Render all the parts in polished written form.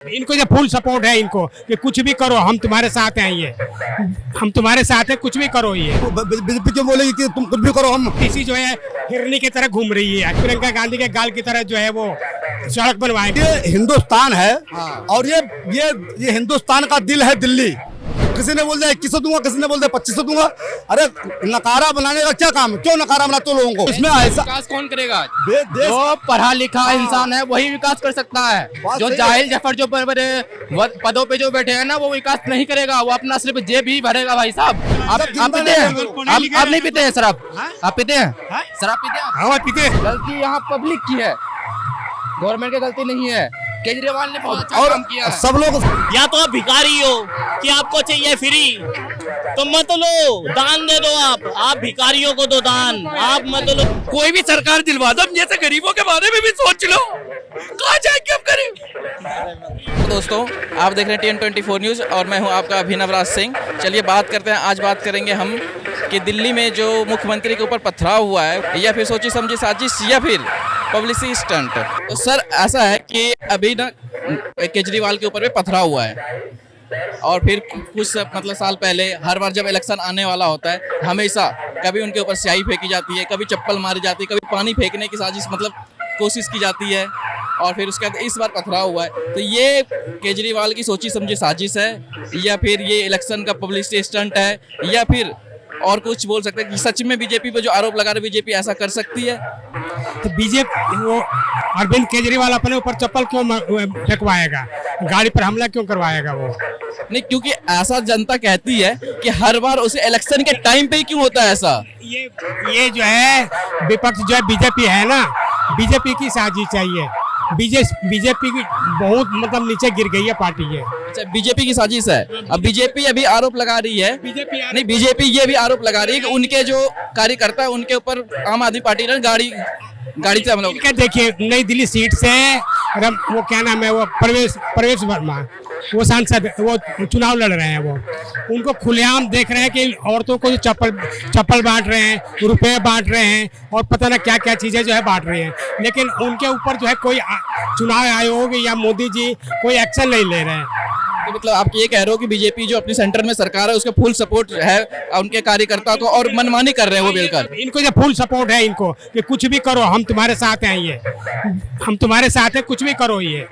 इनको जो full support है इनको कि कुछ भी करो हम तुम्हारे साथ हैं, ये हम तुम्हारे साथ हैं, कुछ भी करो। ये बीजेपी क्यों बोलेगी कि तुम कुछ भी करो? हम किसी जो है हिरनी की तरह घूम रही है, प्रियंका गांधी के गाल की तरह जो है वो सड़क बनवाएंगे। ये हिंदुस्तान है और ये हिंदुस्तान का दिल है दिल्ली। किसी ने बोल दिया 2100 दूंगा, किसी ने बोल दिया 2500 दूंगा। अरे नकारा बनाने का क्या काम है? क्यों नकारा बनाते हो लोगों को? इसमें ऐसा विकास कौन करेगा? जो पढ़ा लिखा इंसान है वही विकास कर सकता है। जो जाहिल जफर जो बड़े पदों पे जो बैठे हैं ना, वो विकास नहीं करेगा। वो अपना सिर्फ जेब ही भरेगा। भाई साहब आप पीते हैं? आप नहीं पीते हैं शराब? आप पीते हैं शराब? पीते हैं? हाँ पीते। गलती यहाँ पब्लिक की है, गवर्नमेंट की गलती नहीं है। केजरीवाल ने बहुत अच्छा काम किया है। सब लोग या तो आप भिखारी हो कि आपको चाहिए फ्री, तो मत लो, दान दे दो। आप भिखारियों को दो दान, आप मत लो। कोई भी सरकार दिलवा दो, जैसे गरीबों के बारे में भी सोच लो। कहाँ जाएंगे हम करें? दोस्तों, आप देख रहे हैं TN24 न्यूज़ और मैं हूं आपका अभिनव राज सिंह। चलिए बात करते हैं। आज बात करेंगे हम कि दिल्ली में जो मुख्यमंत्री के ऊपर पथराव हुआ है, या फिर सोची समझी साजिश, या फिर पब्लिसिटी स्टंट। तो सर ऐसा है कि अभी ना केजरीवाल के ऊपर भी पथराव हुआ है, और फिर कुछ मतलब साल पहले हर बार जब इलेक्शन आने वाला होता है, हमेशा कभी उनके ऊपर स्याही फेंकी जाती है, कभी चप्पल मारी जाती है, कभी पानी फेंकने की साजिश मतलब कोशिश की जाती है, और फिर उसके बाद इस बार पथराव हुआ है। तो ये केजरीवाल की सोची समझी साजिश है, या फिर ये इलेक्शन का पब्लिसिटी स्टंट है, या फिर और कुछ बोल सकते हैं कि सच में बीजेपी पे जो आरोप लगा रहे बीजेपी ऐसा कर सकती है? तो बीजेपी वो अरविंद केजरीवाल अपने ऊपर चप्पल क्यों फेंकवाएगा, गाड़ी पर हमला क्यों करवाएगा वो? नहीं, क्योंकि ऐसा जनता कहती है कि हर बार उसे इलेक्शन के टाइम पे ही क्यों होता है ऐसा? ये जो है विपक्ष जो है बीजेपी है ना, बीजेपी की साजिश चाहिए। बीजेपी की बहुत मतलब नीचे गिर गई है पार्टी है। अच्छा, बीजेपी की साजिश है। अब बीजेपी अभी आरोप लगा रही है, नहीं बीजेपी ये भी आरोप लगा रही है कि उनके जो कार्यकर्ता है उनके ऊपर आम आदमी पार्टी ने गाड़ी से हमला किया। देखिए नई दिल्ली सीट से वो क्या नाम है, वो प्रवेश वर्मा, वो सांसद, वो चुनाव लड़ रहे हैं। वो उनको खुलेआम देख रहे हैं कि औरतों को जो चप्पल बांट रहे हैं, रुपए बांट रहे हैं, और पता ना क्या क्या चीजें जो है बांट रहे हैं, लेकिन उनके ऊपर जो है कोई चुनाव आयोग या मोदी जी कोई एक्शन नहीं ले रहे हैं। तो मतलब आप ये कह रहे हो कि बीजेपी जो अपनी सेंटर में सरकार है उसका फुल सपोर्ट है उनके कार्यकर्ता को, और मनमानी कर रहे हैं वो मिलकर? इनको जो फुल सपोर्ट है इनको कि कुछ भी करो हम तुम्हारे साथ हैं, ये हम तुम्हारे साथ हैं, कुछ भी करो। ये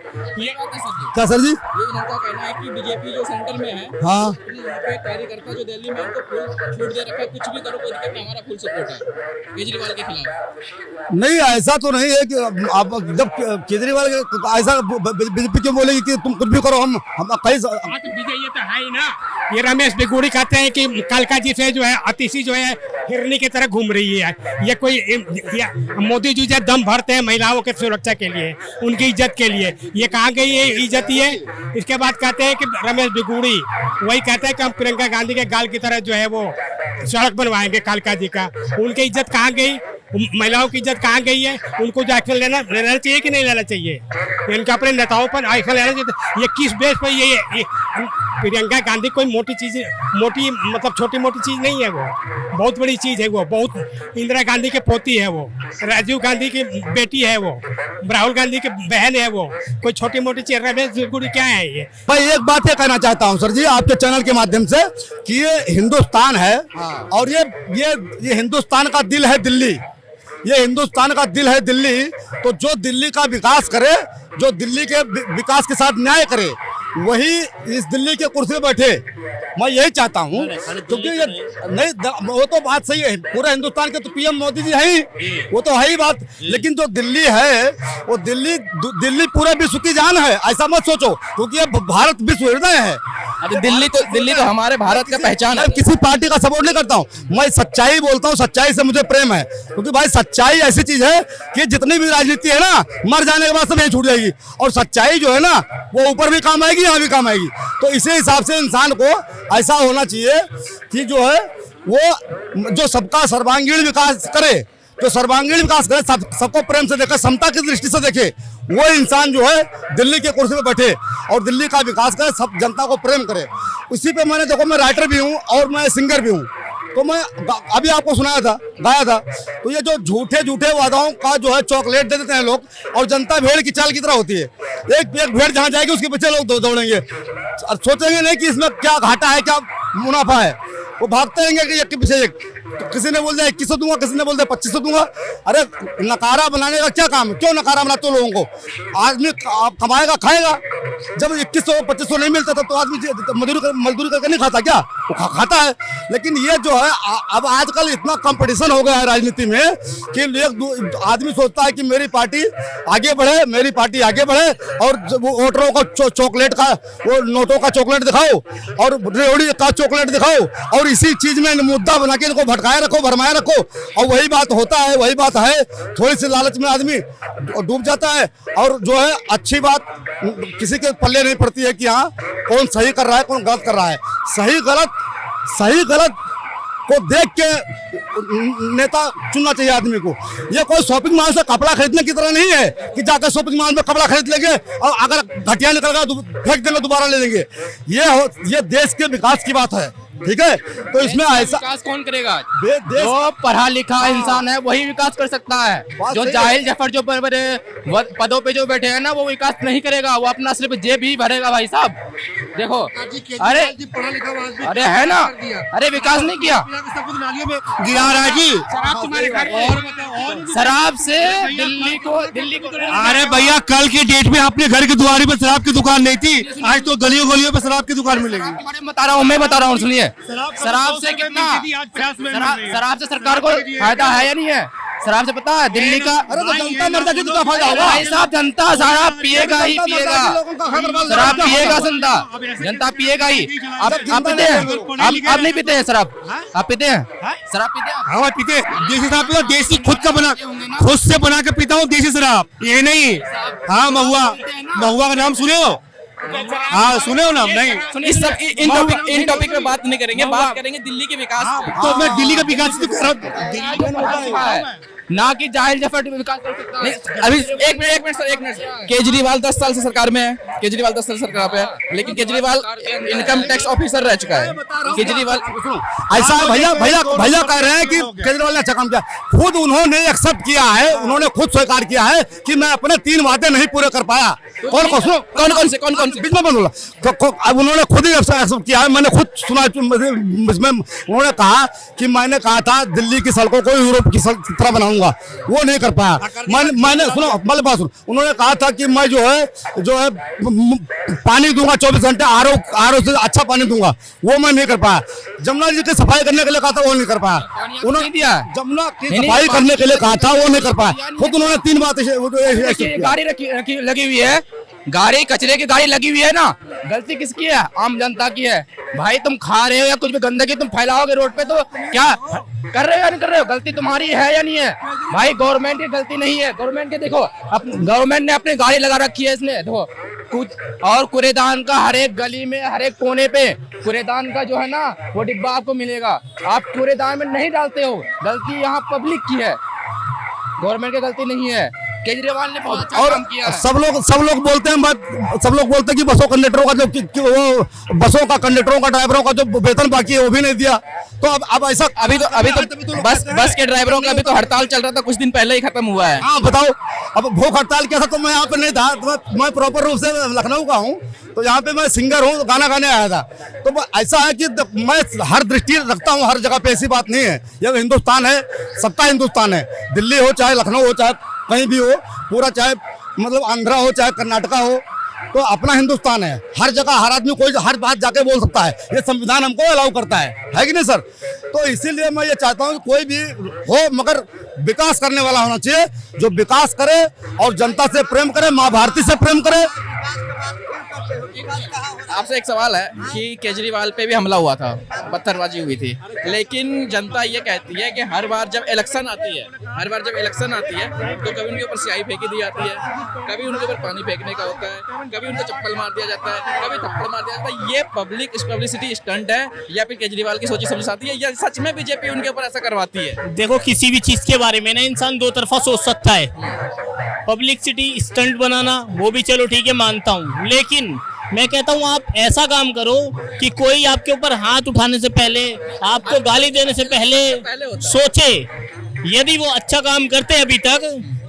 क्या सर जी? ये इनका कहना है कि बीजेपी जो सेंटर में है, हाँ, यहाँ पे कार्यकर्ता जो दिल्ली में उनको फुल छूट दे रखा है, कुछ भी करो कोई दिक्कत नहीं, हमारा फुल सपोर्ट है केजरीवाल के खिलाफ। नहीं ऐसा तो नहीं है कि आप जब केजरीवाल ऐसा बीजेपी क्यों बोलेगी कि तुम कुछ भी करो? हम कहीं ये तो है ही ना। ये रमेश बिगूड़ी कहते हैं कि कालका जी से जो है अतिशी जो है हिरनी की तरह घूम रही है। ये कोई मोदी जी जो दम भरते हैं महिलाओं के सुरक्षा के लिए, उनकी इज्जत के लिए, ये कहाँ गई ये इज्जत? ये इसके बाद कहते हैं कि रमेश बिगूड़ी वही कहते हैं कि हम प्रियंका गांधी के गाल की तरह जो है वो सड़क बनवाएंगे कालका जी का। उनकी इज्जत कहाँ गई? महिलाओं की इज्जत कहाँ गई है? उनको जो एक्शन लेना चाहिए कि नहीं लेना चाहिए? इनके अपने नेताओं पर एक्शन लेना चाहिए। ये किस बेस पर ये प्रियंका गांधी कोई मोटी मतलब छोटी मोटी चीज नहीं है, वो बहुत बड़ी चीज है। वो बहुत इंदिरा गांधी की पोती है, वो राजीव गांधी की बेटी है, वो राहुल गांधी की बहन है, वो कोई छोटी मोटी चीज रमेश बिगूड़ी क्या है? ये भाई एक बात ये कहना चाहता हूँ सर जी आपके चैनल के माध्यम से कि ये हिंदुस्तान है और ये हिंदुस्तान का दिल है दिल्ली। ये हिंदुस्तान का दिल है दिल्ली। तो जो दिल्ली का विकास करे, जो दिल्ली के विकास के साथ न्याय करे, वही इस दिल्ली के कुर्सी पे बैठे। मैं यही चाहता हूँ, क्योंकि ये नहीं, वो तो बात सही है, पूरे हिंदुस्तान के तो पीएम मोदी जी है ही, वो तो है ही बात। लेकिन जो दिल्ली है वो दिल्ली पूरे विश्व की जान है, ऐसा मत सोचो, क्योंकि ये भारत विश्व हृदय है। दिल्ली तो हमारे भारत का पहचान है। किसी पार्टी का सपोर्ट नहीं करता हूँ, मैं सच्चाई बोलता हूँ, सच्चाई से मुझे प्रेम है। क्योंकि भाई सच्चाई ऐसी चीज है कि जितनी भी राजनीति है ना, मर जाने के बाद सब यहीं छूट जाएगी, और सच्चाई जो है ना वो ऊपर भी काम आएगी, यहाँ भी काम आएगी। तो इसी हिसाब से इंसान को ऐसा होना चाहिए कि जो है वो जो सबका सर्वांगीण विकास करे, जो सर्वांगीण विकास करे, सबको प्रेम से देखे, समता की दृष्टि से देखे, वो इंसान जो है दिल्ली के कुर्सी पे बैठे और दिल्ली का विकास करे, सब जनता को प्रेम करे। उसी पे मैंने देखो, मैं राइटर भी हूँ और मैं सिंगर भी हूँ। तो मैं अभी आपको सुनाया था, गाया था। तो ये जो झूठे झूठे वादाओं का जो है चॉकलेट दे देते हैं लोग, और जनता भेड़ की चाल की तरह होती है। एक भेड़ जहाँ जाएगी उसके पीछे लोग दौड़ेंगे और सोचेंगे नहीं कि इसमें क्या घाटा है, क्या मुनाफा है। वो भागते रहेंगे कि एक के पीछे एक। तो किसी ने बोल दिया 2100 दूंगा, किसी ने बोल दिया 2500 दूंगा। अरे नकारा बनाने का क्या काम है? क्यों नकारा बनाते हो लोगों को? आदमी कमाएगा खाएगा। जब 2100 2500 नहीं मिलता तो आदमी मजदूरी करके नहीं खाता क्या? वो खाता है। लेकिन ये जो है अब आजकल इतना कंपटीशन हो गया है राजनीति में कि एक आदमी सोचता है कि मेरी पार्टी आगे बढ़े, मेरी पार्टी आगे बढ़े, और वो वोटरों को चॉकलेट का, वो नोटों का चॉकलेट दिखाओ और रेवड़ी का चॉकलेट दिखाओ, और इसी चीज में मुद्दा बना के इनको भटकाए रखो, भरमाए रखो। और वही बात होता है, वही बात है। थोड़ी सी लालच में आदमी डूब जाता है, और जो है अच्छी बात किसी के पल्ले नहीं पड़ती है कि हाँ कौन सही कर रहा है, कौन गलत कर रहा है। सही गलत को देख के नेता चुनना चाहिए आदमी को। ये कोई शॉपिंग मॉल से कपड़ा खरीदने की तरह नहीं है कि जाकर शॉपिंग मॉल में कपड़ा खरीद लेंगे और अगर घटिया निकल गया फेंक देंगे, दोबारा ले लेंगे। ये देश के विकास की बात है, ठीक है। तो इसमें ऐसा विकास कौन करेगा? देश जो पढ़ा लिखा इंसान है वही विकास कर सकता है। जो जाहिल जफर जो बड़े पदों पे जो बैठे हैं ना, वो विकास नहीं करेगा। वो अपना सिर्फ जेब ही भरेगा भाई साहब। देखो, अरे है ना, अरे विकास नहीं किया। शराब से दिल्ली को अरे भैया, कल की डेट में अपने घर की दुआरी पर शराब की दुकान नहीं थी, आज तो गलियों गलियों पे शराब की दुकान मिलेगी। मैं बता रहा हूँ सुनिए, शराब से कितना, शराब से सरकार को फायदा है या नहीं है? शराब से पता है दिल्ली का, अरे तो जनता मर जाएगी तो क्या फायदा होगा? भाई साहब, जनता शराब पिएगा ही पिएगा, शराब पिएगा, जनता पिएगा ही। आप पीते हैं? आप नहीं पीते हैं शराब? आप पीते हैं शराब? पीते हैं? हाँ पीते, देसी शराब पीता, देसी खुद से बना के पीता हूँ देसी शराब, ये नहीं। हाँ महुआ का नाम सुने हो? हाँ सुने हो नाम? नहीं। इस सब इन टॉपिक पे बात नहीं करेंगे, बात करेंगे दिल्ली के विकास पे। तो मैं दिल्ली का विकास तो कर रहा हूँ, ना कि जाहिल जफर विकास कर सकता है। अभी एक मिनट सर, एक मिनट। केजरीवाल 10 साल से सरकार में है, केजरीवाल 10 साल से सरकार पे है, लेकिन केजरीवाल इनकम टैक्स ऑफिसर रह चुका है। केजरीवाल ऐसा है भैया कह रहे हैं कि केजरीवाल ने अच्छा काम किया। खुद उन्होंने एक्सेप्ट किया है, उन्होंने खुद स्वीकार किया है कि मैं अपने 3 वादे नहीं पूरे कर पाया। कौन से बीच में बोला, अब उन्होंने खुद ही एक्सेप्ट किया है। मैंने खुद सुना, इसमें उन्होंने कहा कि मैंने कहा था दिल्ली की सड़कों को यूरोप की तरह बनाऊंगा, वो नहीं कर पाया। मैंने सुनो, मेरी बात सुनो, उन्होंने कहा था कि मैं जो है पानी दूंगा 24 घंटे, आरओ से अच्छा पानी दूंगा, वो मैं नहीं कर पाया। जमुना जी की सफाई करने के लिए कहा था, वो नहीं कर पाया। उन्होंने जमुना की सफाई करने के लिए कहा था, वो नहीं कर पाया। खुद उन्होंने 3 बातें गाड़ी लगी हुई है, गाड़ी कचरे की गाड़ी लगी हुई है ना, गलती किसकी है? आम जनता की है। भाई तुम खा रहे हो या कुछ भी गंदगी तुम फैलाओगे रोड पे, तो क्या कर रहे हो या नहीं कर रहे हो? गलती तुम्हारी है या नहीं है? भाई गवर्नमेंट की गलती नहीं है। गवर्नमेंट के देखो, गवर्नमेंट ने अपनी गाड़ी लगा रखी है, इसने देखो कुछ, और कूड़ेदान का हर एक गली में, हर एक कोने पे कूड़ेदान का जो है ना वो डिब्बा आपको मिलेगा। आप कूड़ेदान में नहीं डालते हो, गलती यहाँ पब्लिक की है, गवर्नमेंट की गलती नहीं है। केजरीवाल ने बहुत अच्छा काम किया है। सब लोग बोलते हैं कि बसों कंडक्टरों का जो बसों का कंडक्टरों का ड्राइवरों का जो वेतन बाकी है वो भी नहीं दिया। तो अब ऐसा अभी तो बस के ड्राइवरों का अभी तो हड़ताल चल रहा था, कुछ दिन पहले ही खत्म हुआ है। हाँ बताओ, अब भूख हड़ताल किया था तो मैं यहाँ पे नहीं था, तो मैं प्रॉपर रूप से लखनऊ का हूँ, तो यहाँ पे मैं सिंगर हूँ, गाना गाने आया था। तो ऐसा है कि मैं हर दृष्टि रखता हूँ हर जगह पे, ऐसी बात नहीं है। यह हिंदुस्तान है, सबका हिंदुस्तान है। दिल्ली हो चाहे लखनऊ हो चाहे कहीं भी हो, पूरा चाहे मतलब आंध्रा हो चाहे कर्नाटका हो, तो अपना हिंदुस्तान है। हर जगह हर आदमी कोई हर बात जाके बोल सकता है, ये संविधान हमको अलाउ करता है कि नहीं सर? तो इसीलिए मैं ये चाहता हूँ कि कोई भी हो मगर विकास करने वाला होना चाहिए, जो विकास करे और जनता से प्रेम करे, माँ भारती से प्रेम करे। आपसे एक सवाल है कि केजरीवाल पे भी हमला हुआ था, पत्थरबाजी हुई थी, लेकिन जनता ये कहती है कि हर बार जब इलेक्शन आती है तो कभी उनके ऊपर स्याही फेंकी दी जाती है, कभी उनके ऊपर पानी फेंकने का होता है, कभी उनको चप्पल मार दिया जाता है, कभी थप्पड़ मार दिया जाता है। ये पब्लिसिटी स्टंट है या फिर केजरीवाल की सोची समझ आती है, या सच में बीजेपी उनके ऊपर ऐसा करवाती है? देखो, किसी भी चीज के बारे में ना इंसान 2 तरफा सोच सकता है। पब्लिसिटी स्टंट बनाना वो भी चलो ठीक है, मानता हूँ, लेकिन मैं कहता हूँ आप ऐसा काम करो कि कोई आपके ऊपर हाथ उठाने से पहले, आपको गाली देने से पहले सोचे। यदि वो अच्छा काम करते अभी तक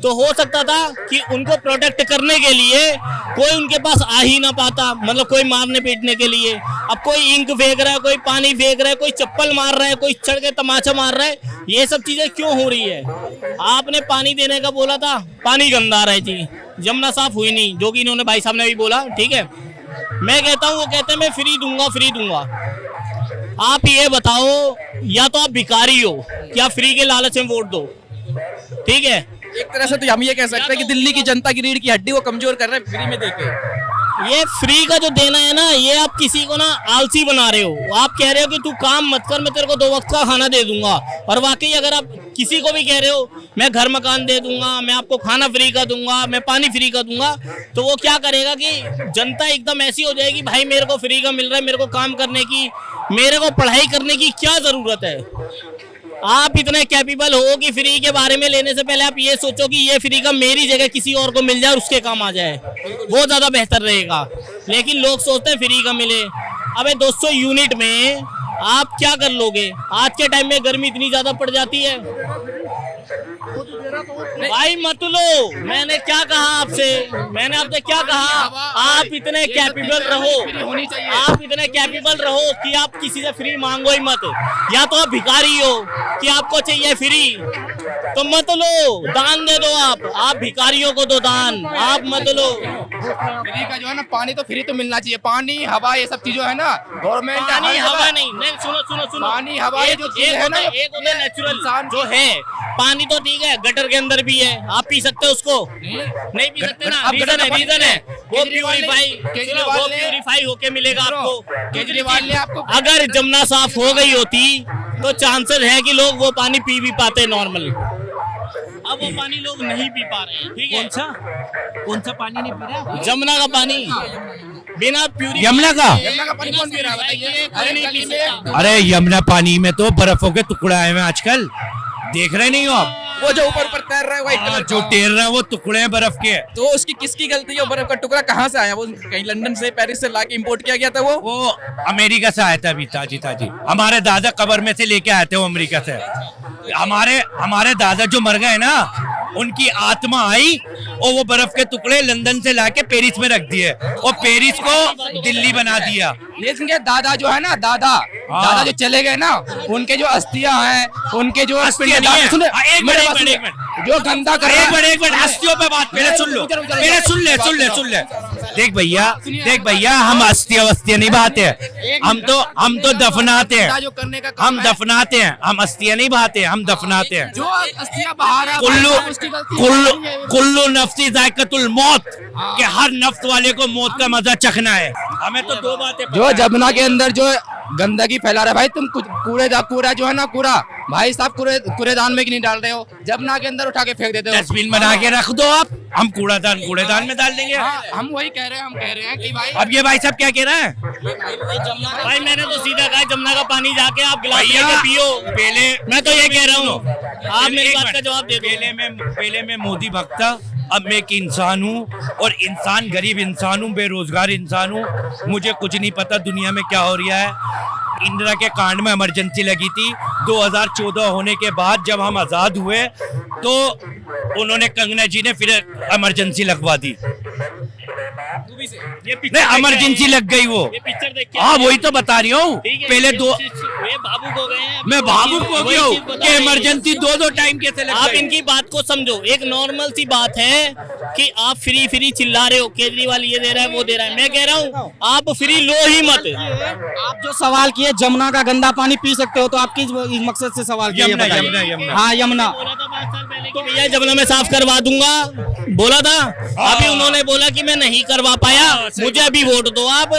तो हो सकता था कि उनको प्रोटेक्ट करने के लिए कोई उनके पास आ ही ना पाता, मतलब कोई मारने पीटने के लिए। अब कोई इंक फेंक रहा है, कोई पानी फेंक रहा है, कोई चप्पल मार रहा है, कोई चढ़ के तमाचा मार रहा है, ये सब चीजें क्यों हो रही है? आपने पानी देने का बोला था, पानी गंदा आ रहा है जी, जमुना साफ हुई नहीं, जो कि इन्होंने भाई साहब ने भी बोला, ठीक है। मैं कहता हूँ, वो कहते हैं मैं फ्री दूंगा। आप ये बताओ, या तो आप भिखारी हो कि आप फ्री के लालच में वोट दो, ठीक है। एक तरह से तो हम ये कह सकते हैं कि दिल्ली की जनता की रीढ़ की हड्डी को कमजोर कर रहे हैं फ्री में देके। ये फ्री का जो देना है ना, ये आप किसी को ना आलसी बना रहे हो। आप कह रहे हो कि तू काम मत कर, मैं तेरे को 2 वक्त का खाना दे दूंगा। और वाकई अगर आप किसी को भी कह रहे हो मैं घर मकान दे दूंगा, मैं आपको खाना फ्री का दूंगा, मैं पानी फ्री का दूंगा, तो वो क्या करेगा कि जनता एकदम ऐसी हो जाएगी, भाई मेरे को फ्री का मिल रहा है, मेरे को काम करने की, मेरे को पढ़ाई करने की क्या जरूरत है। आप इतने कैपेबल हो कि फ्री के बारे में लेने से पहले आप ये सोचो कि ये फ्री का मेरी जगह किसी और को मिल जाए और उसके काम आ जाए, वो ज्यादा बेहतर रहेगा। लेकिन लोग सोचते हैं फ्री का मिले। अबे 200 यूनिट में आप क्या कर लोगे? आज के टाइम में गर्मी इतनी ज्यादा पड़ जाती है। भाई मत लो, मैंने क्या कहा आपसे, मैंने आपसे क्या कहा? आप इतने कैपेबल रहो, आप इतने कैपेबल रहो कि आप किसी से फ्री मांगो ही मत। या तो आप भिखारी हो कि आपको चाहिए फ्री, तो मत लो, दान दे दो। आप भिखारियों को दो दान, आप मत लो। फ्री का जो है ना, पानी तो फ्री तो मिलना चाहिए, पानी हवा ये सब चीजों है ना, गवर्नमेंट पानी हवा नहीं, सुनो, पानी हवा ये जो चीज है ना, एक होता है नेचुरल जो है पानी, तो ठीक है गटर के अंदर भी है, आप पी सकते हो उसको? नहीं पी सकते ना, रीजन है वो प्यूरिफाई होके मिलेगा आपको। केजरीवाल ने आपको, अगर जमुना साफ हो गई होती तो चांसेस है कि लोग वो पानी पी भी पाते नॉर्मल। अब वो पानी लोग नहीं पी पा रहे हैं, ठीक है। कौन सा पानी नहीं पी रहा? जमुना का पानी बिना प्यूरिफाई, यमुना का पानी कौन पी रहा है बताइए? कोई नहीं पी सकता। अरे यमुना पानी में तो बर्फों के टुकड़े आए हुए हैं आजकल, देख रहे नहीं हो आप? वो जो ऊपर ऊपर तैर रहा है व्हाइट कलर, जो तैर रहा है वो टुकड़े हैं बर्फ के। तो उसकी किसकी गलती है? बर्फ का टुकड़ा कहाँ से आया? वो कहीं लंदन से, पेरिस से लाके इंपोर्ट किया गया था वो अमेरिका से आया था अभी ताजी। हमारे दादा कब्र में से लेके आए थे वो अमेरिका से। हमारे दादा जो मर गए ना, उनकी आत्मा आई और वो बर्फ के टुकड़े लंदन से लाके पेरिस में रख दिए और पेरिस को दिल्ली बना दिया। लेकिन दादा जो है ना, दादा जो चले गए ना, उनके जो अस्थियां हैं, उनके जो अस्थियां नहीं है। सुने, एक मिनट जो गंदा कर रहा है, एक मिनट अस्थियों पे बात पहले सुन लो, पहले सुन ले। देख भैया हम अस्थियां नहीं बहाते, हम तो दफनाते हैं, हम दफनाते हैं, हम अस्थियां नहीं बहाते, हम दफनाते हैं। जो अस्थियां बहा रहा है, कुल्लू नफ्सी जायकातुल मौत, के हर नफ्स वाले को मौत का मजा चखना है। हमें तो 2 बातें जो जमुना के अंदर जो गंदगी फैला रहा है भाई, तुम कूड़ा जो है ना, कूड़ा भाई साहब कूड़ेदान में नहीं डाल रहे हो, जमुना के अंदर उठा के फेंक देते हो। डस्टबिन बना के रख दो आप, हम कूड़ेदान में डाल देंगे। हम वही कह रहे हैं कि भाई, अब ये भाई साहब क्या कह रहे हैं? भाई मैंने तो सीधा कहा जमुना का पानी जाके आप गिलास लेके पियो। पहले मैं तो ये कह रहा हूँ, आप मेरी बात का जवाब दे दो। पहले मैं मोदी भक्त था, अब मैं एक इंसान हूँ और इंसान गरीब इंसान हूँ, बेरोजगार इंसान हूँ, मुझे कुछ नहीं पता दुनिया में क्या हो रहा है। इंदिरा के कांड में इमरजेंसी लगी थी 2014 होने के बाद, जब हम आजाद हुए तो उन्होंने, कंगना जी ने फिर इमरजेंसी लगवा दी। नहीं इमरजेंसी लग गई वो, पिक्चर देख के हाँ वही तो बता रही हूँ। पहले भावुक हो गए हैं, मैं भावुक हो गया हूँ कि इमरजेंसी 2 टाइम कैसे लग आप गई। इनकी बात को समझो, एक नॉर्मल सी बात है कि आप फ्री चिल्ला रहे हो, केजरीवाल ये दे रहा है वो दे रहा है। मैं कह रहा हूँ आप फ्री लो ही मत। आप जो सवाल किए जमुना का गंदा पानी पी सकते हो, तो आप किस मकसद से सवाल किए? यमुना। हाँ यमुना। बोला था 5 साल पहले कि भैया जमुना में साफ करवा दूंगा, बोला था। अभी उन्होंने बोला कि मैं नहीं करवा पाया, मुझे अभी वोट दो आप,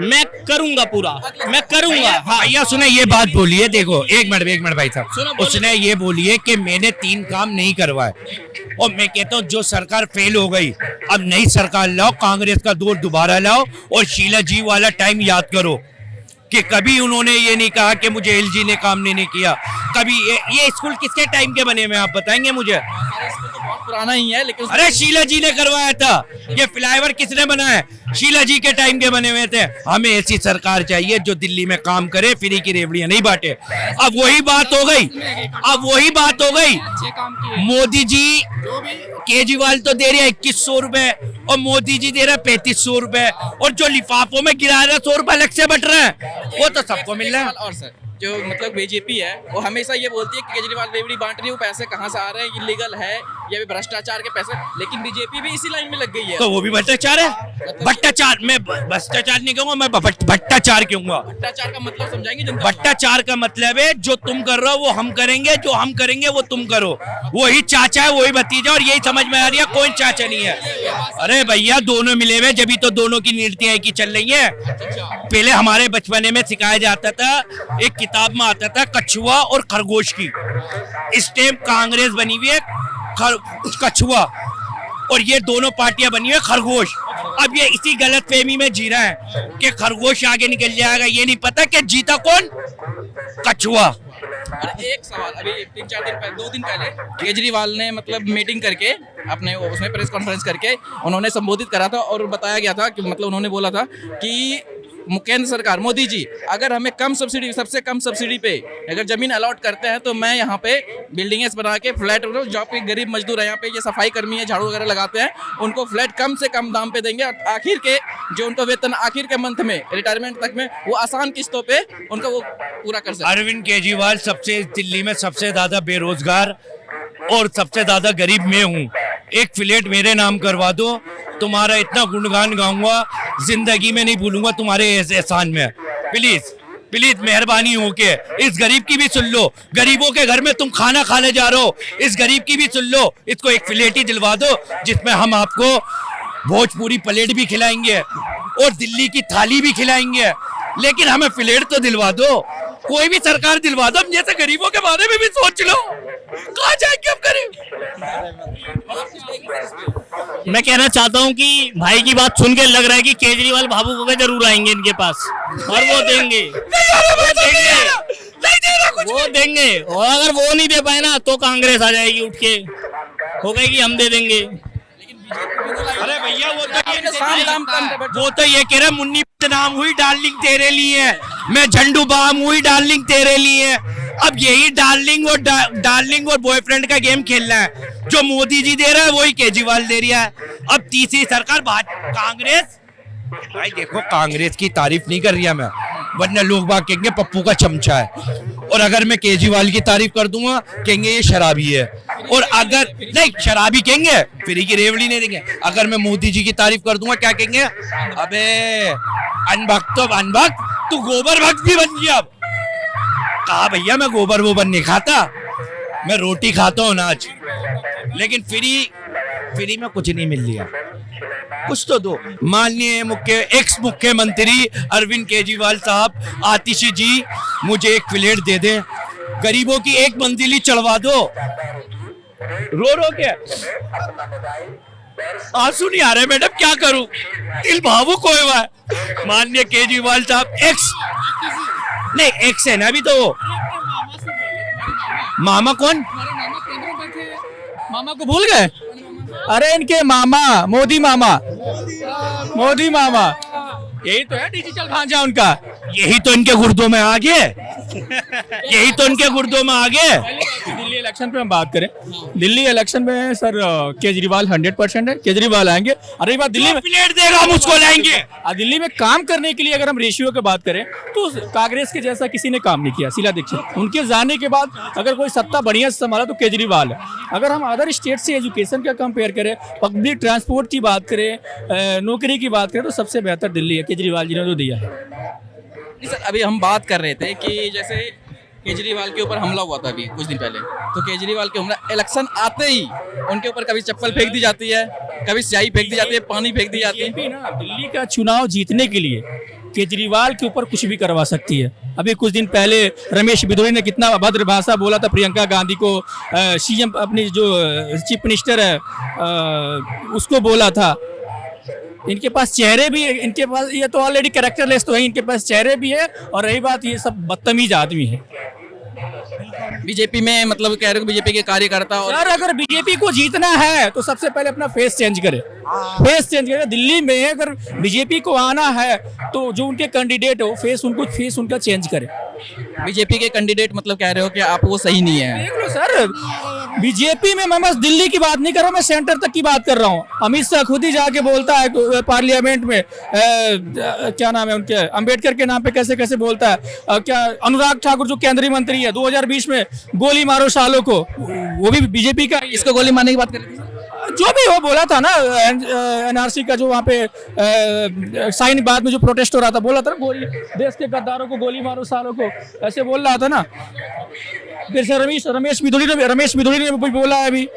मैं करूंगा पूरा, मैं करूंगा। हाँ भैया सुने ये बात बोलिए, देखो एक मिनट भाई साहब, उसने ये बोलिए कि मैंने 3 काम नहीं करवाए, और मैं कहता हूँ जो सरकार फेल हो गई, अब नई सरकार लाओ, कांग्रेस का दौर दोबारा लाओ और शीला जी वाला टाइम याद करो कि कभी उन्होंने ये नहीं कहा कि मुझे एलजी ने काम नहीं किया। कभी ये स्कूल किसके टाइम के बने हुए आप बताएंगे मुझे? पुराना ही है, लेकिन अरे शीला जी ने करवाया था। ये फ्लाईओवर किसने बनाया? शीला जी के टाइम के बने हुए थे। हमें ऐसी सरकार चाहिए जो दिल्ली में काम करे, फ्री की रेवड़ियां नहीं बांटे। अब वही बात हो गई, मोदी जी केजरीवाल तो दे रहे हैं 2100 रुपए और मोदी जी दे रहे हैं 3500 रुपए, और जो लिफाफों में गिरा रहा 100 रुपए अलग से बट रहे हैं, वो तो सबको मिल रहा है। और सर जो मतलब बीजेपी है वो हमेशा ये बोलती है कि केजरीवाल रेवड़ी बांट रही है, वो पैसे कहाँ से आ रहे हैं, इलीगल है या भी भ्रष्टाचार के पैसे, लेकिन बीजेपी भी इसी लाइन में लग गई है। तो वो भी भ्रष्टाचार है। भ्रष्टाचार, मैं भ्रष्टाचार नहीं कहूंगा, मैं भ्रष्टाचार कहूंगा। भ्रष्टाचार का मतलब समझाएंगे जनता? भ्रष्टाचार का मतलब है जो तुम कर रहे हो वो हम करेंगे, जो हम करेंगे वो तुम करो। वही चाचा है, वही भतीजा, और यही समझ में आ रही है, कोई चाचा नहीं है। अरे भैया दोनों मिले हुए, जब तो दोनों की नीतियां की चल रही है। पहले हमारे बचपने में सिखाया जाता था, एक किताब में आता था कछुआ और खरगोश की। इस टाइम कांग्रेस बनी हुई है कछुआ, और ये दोनों पार्टियां बनी हुई है खरगोश। अब ये इसी गलतफहमी में जी रहा है कि खरगोश आगे निकल जाएगा, ये नहीं पता कि जीता कौन? कछुआ। अरे एक सवाल, अभी 3-4 दिन पहले, 2 दिन पहले केजरीवाल ने मतलब मीटिंग करके अपने उसमें प्रेस कॉन्फ्रेंस करके उन्होंने संबोधित करा था और बताया गया था कि मतलब उन्होंने बोला था कि केंद्र सरकार, मोदी जी, अगर हमें कम सब्सिडी, सबसे कम सब्सिडी पे अगर जमीन अलॉट करते हैं तो मैं यहाँ पे बिल्डिंग्स बना के फ्लैट, जो पे गरीब मजदूर है यहाँ पे, ये सफाई कर्मी है, झाड़ू वगैरह लगाते हैं, उनको फ्लैट कम से कम दाम पे देंगे, और आखिर के जो उनका वेतन आखिर के मंथ में रिटायरमेंट तक में वो आसान किस्तों पे उनका वो पूरा कर सकते। अरविंद केजरीवाल सबसे दिल्ली में सबसे ज्यादा बेरोजगार और सबसे ज्यादा गरीब मैं हूँ। एक फ्लैट मेरे नाम करवा दो, तुम्हारा इतना गुणगान गाऊंगा, जिंदगी में नहीं भूलूंगा तुम्हारे एहसान में। प्लीज प्लीज मेहरबानी होके इस गरीब की भी सुन लो। गरीबों के घर में तुम खाना खाने जा रहे हो, इस गरीब की भी सुन लो। इसको एक फ्लैट ही दिलवा दो जिसमें हम आपको भोजपुरी प्लेट भी खिलाएंगे और दिल्ली की थाली भी खिलाएंगे, लेकिन हमें फ्लैट तो दिलवा दो। कोई भी सरकार दिलवा दो, जैसे गरीबों के बारे में भी सोच लो। कहाँ जाएंगे हम गरीब? मैं कहना चाहता हूं कि भाई की बात सुन के लग रहा है कि केजरीवाल भावुक होकर जरूर आएंगे इनके पास और वो देंगे, वो देंगे। और अगर वो नहीं दे पाए ना तो कांग्रेस आ जाएगी उठ के, हो गई कि हम दे देंगे। अरे भैया वो तो ये कह रहे मुन्नी नाम हुई डार्लिंग तेरे लिए, मैं झंडू बाम हुई डार्लिंग तेरे लिए। अब यही डार्लिंग और बॉयफ्रेंड का गेम खेलना है। जो मोदी जी दे रहा है वही केजरीवाल दे रहा है। अब तीसरी सरकार कांग्रेस। भाई देखो, कांग्रेस की तारीफ नहीं कर रही मैं, वरना लोग बाग कहेंगे पप्पू का चमचा है। और अगर मैं केजरीवाल की तारीफ कर दूंगा कहेंगे ये शराबी है, और अगर नहीं शराबी कहेंगे फ्री की रेवड़ी नहीं देंगे। अगर मैं मोदी जी की तारीफ कर दूंगा क्या कहेंगे? अबे अनभक्त तो अनभक्त, तू गोबर भक्त भी बन गया। अब कहा भैया मैं गोबर वोबर नहीं खाता, मैं रोटी खाता हूँ अनाज, लेकिन फ्री में कुछ नहीं मिल रहा। कुछ तो दो। माननीय एक्स मुख्यमंत्री अरविंद केजरीवाल साहब, आतिशी जी, मुझे एक फ्लैट दे दें, गरीबों की एक मंजिली चढ़वा दो। रो के आंसू नहीं आ रहे मैडम, क्या करूं, दिल भावुक होए हुआ है। माननीय केजरीवाल साहब एक्स है ना अभी तो। मामा कौन? मामा को भूल गए? अरे इनके मामा, मोदी मामा, यही तो है डिजिटल भांजा उनका। यही तो इनके गुर्दों में आ गए, यही तो इनके गुर्दों में आ गए। दिल्ली इलेक्शन पे हम बात करें, दिल्ली इलेक्शन में सर केजरीवाल 100% है, केजरीवाल आएंगे। अरे बात दिल्ली में प्लेट देगा हम उसको लाएंगे। दिल्ली में काम करने के लिए अगर हम रेशियो की बात करें तो कांग्रेस के जैसा किसी ने काम नहीं किया। शीला दीक्षित, उनके जाने के बाद अगर कोई सत्ता बढ़िया से संभाला तो केजरीवाल है। अगर हम अदर स्टेट से एजुकेशन का कंपेयर करें, पब्लिक ट्रांसपोर्ट की बात करें, नौकरी की बात करें, तो सबसे बेहतर दिल्ली है, केजरीवाल जी ने तो दिया है। सर अभी हम बात कर रहे थे कि जैसे केजरीवाल के ऊपर हमला हुआ था अभी कुछ दिन पहले, तो केजरीवाल के हमला इलेक्शन आते ही उनके ऊपर कभी चप्पल फेंक दी जाती है, कभी स्याही फेंक दी जाती है, पानी फेंक दी जाती है। दिल्ली का चुनाव जीतने के लिए केजरीवाल के ऊपर कुछ भी करवा सकती है। अभी कुछ दिन पहले रमेश बिधोई ने कितना अभद्र भाषा बोला था प्रियंका गांधी को, सीएम अपनी जो चीफ मिनिस्टर है उसको बोला था। इनके पास चेहरे भी, इनके पास ये तो ऑलरेडी कैरेक्टरलेस तो है, इनके पास चेहरे भी है, और रही बात ये सब बदतमीज आदमी है। बीजेपी में मतलब कह रहे हो बीजेपी के कार्यकर्ता और यार अगर बीजेपी को जीतना है तो सबसे पहले अपना फेस चेंज करे, फेस चेंज करे। दिल्ली में अगर बीजेपी को आना है तो जो उनके कैंडिडेट हो फेस उनका चेंज करे। बीजेपी के कैंडिडेट मतलब कह रहे हो कि आप वो सही नहीं है। देख लो सर, बीजेपी में मैं बस दिल्ली की बात नहीं कर रहा हूँ, मैं सेंटर तक की बात कर रहा हूँ। अमित शाह खुद ही जाके बोलता है पार्लियामेंट में, क्या नाम है उनके, अंबेडकर के नाम पे कैसे कैसे बोलता है। क्या अनुराग ठाकुर जो केंद्रीय मंत्री है 2020 में गोली मारो सालों को, वो भी बीजेपी का। इसको गोली मारने की बात कर रहे थे जो भी वो बोला था ना, एनआरसी का जो वहाँ पे साइन बाद में जो प्रोटेस्ट हो रहा था, बोला था ना गोली, देश के गद्दारों को गोली मारो सालों को, ऐसे बोल रहा था ना। फिर से रमेश बिधूड़ी ने भी बोला है अभी।